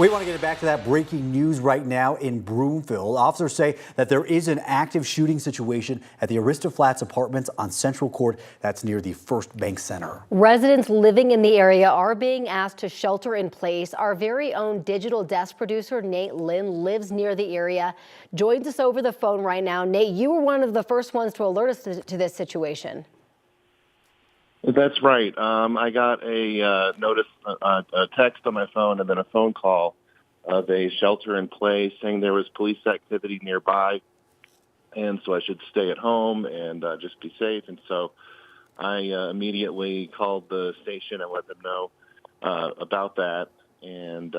We want to get back to that breaking news right now in Broomfield. Officers say that there is an active shooting situation at the Arista Flats apartments on Central Court. That's near the First Bank Center. Residents living in the area are being asked to shelter in place. Our very own digital desk producer, Nate Lynn, lives near the area, joins us over the phone right now. Nate, you were one of the first ones to alert us to this situation. That's right. I got a notice, a text on my phone, and then a phone call of a shelter in place saying there was police activity nearby, and so I should stay at home and just be safe. And so I immediately called the station and let them know about that. And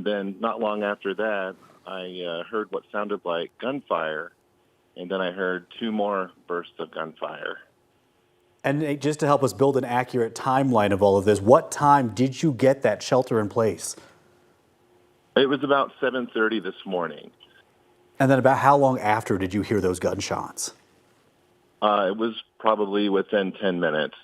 then not long after that, I heard what sounded like gunfire, and then I heard two more bursts of gunfire. And Nate, just to help us build an accurate timeline of all of this, what time did you get that shelter in place? It was about 7:30 this morning. And then about how long after did you hear those gunshots? It was probably within 10 minutes.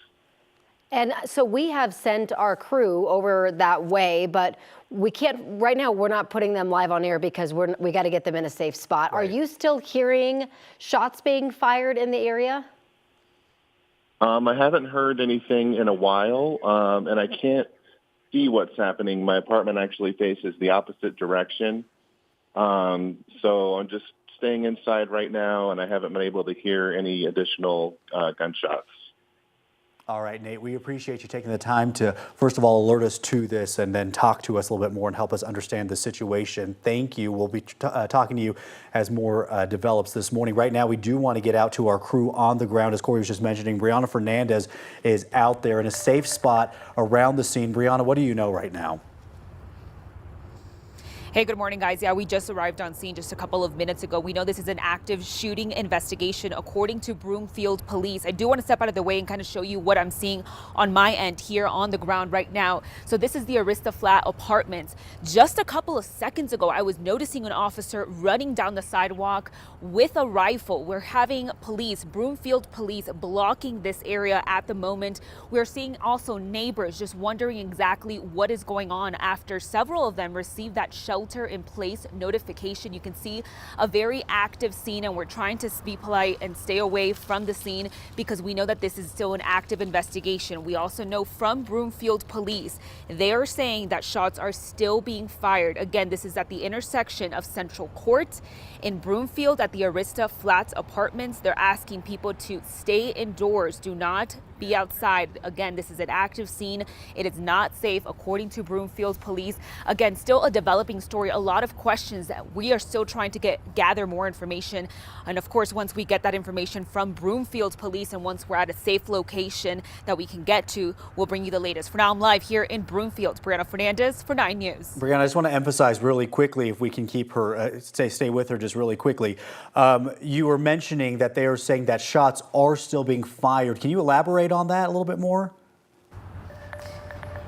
And so we have sent our crew over that way, but we can't, right now we're not putting them live on air because we got to get them in a safe spot. Right. Are you still hearing shots being fired in the area? I haven't heard anything in a while, and I can't see what's happening. My apartment actually faces the opposite direction, so I'm just staying inside right now, and I haven't been able to hear any additional gunshots. All right, Nate, we appreciate you taking the time to, first of all, alert us to this and then talk to us a little bit more and help us understand the situation. Thank you. We'll be talking to you as more develops this morning. Right now, we do want to get out to our crew on the ground. As Corey was just mentioning, Brianna Fernandez is out there in a safe spot around the scene. Brianna, what do you know right now? Hey, good morning, guys. Yeah, we just arrived on scene just a couple of minutes ago. We know this is an active shooting investigation, according to Broomfield Police. I do want to step out of the way and kind of show you what I'm seeing on my end here on the ground right now. So this is the Arista Flat apartments. Just a couple of seconds ago, I was noticing an officer running down the sidewalk with a rifle. We're having police, Broomfield Police, blocking this area at the moment. We're seeing also neighbors just wondering exactly what is going on after several of them received that shelter in place notification. You can see a very active scene, and we're trying to be polite and stay away from the scene because we know that this is still an active investigation. We also know from Broomfield Police, they are saying that shots are still being fired. Again, this is at the intersection of Central Court in Broomfield at the Arista Flats apartments. They're asking people to stay indoors, do not be outside. Again, this is an active scene. It is not safe, according to Broomfield Police. Again, still a developing story. A lot of questions that we are still trying to gather more information. And of course, once we get that information from Broomfield Police and once we're at a safe location that we can get to, we'll bring you the latest. For now, I'm live here in Broomfield. Brianna Fernandez for 9 News. Brianna, I just want to emphasize really quickly, if we can keep her, stay with her just really quickly. You were mentioning that they are saying that shots are still being fired. Can you elaborate on that a little bit more?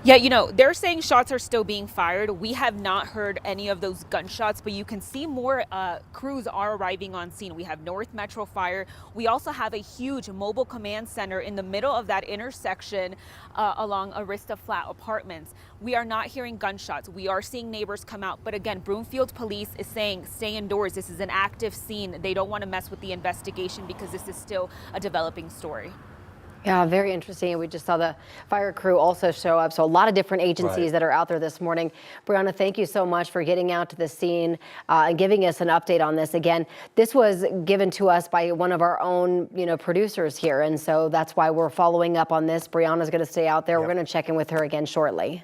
Yeah, you know, they're saying shots are still being fired. We have not heard any of those gunshots, but you can see more crews are arriving on scene. We have North Metro Fire. We also have a huge mobile command center in the middle of that intersection along Arista Flat apartments. We are not hearing gunshots. We are seeing neighbors come out. But again, Broomfield Police is saying stay indoors. This is an active scene. They don't want to mess with the investigation because this is still a developing story. Yeah, very interesting. We just saw the fire crew also show up. So a lot of different agencies that are out there this morning. Brianna, thank you so much for getting out to the scene and giving us an update on this. Again, this was given to us by one of our own, producers here. And so that's why we're following up on this. Brianna's going to stay out there. We're going to check in with her again shortly.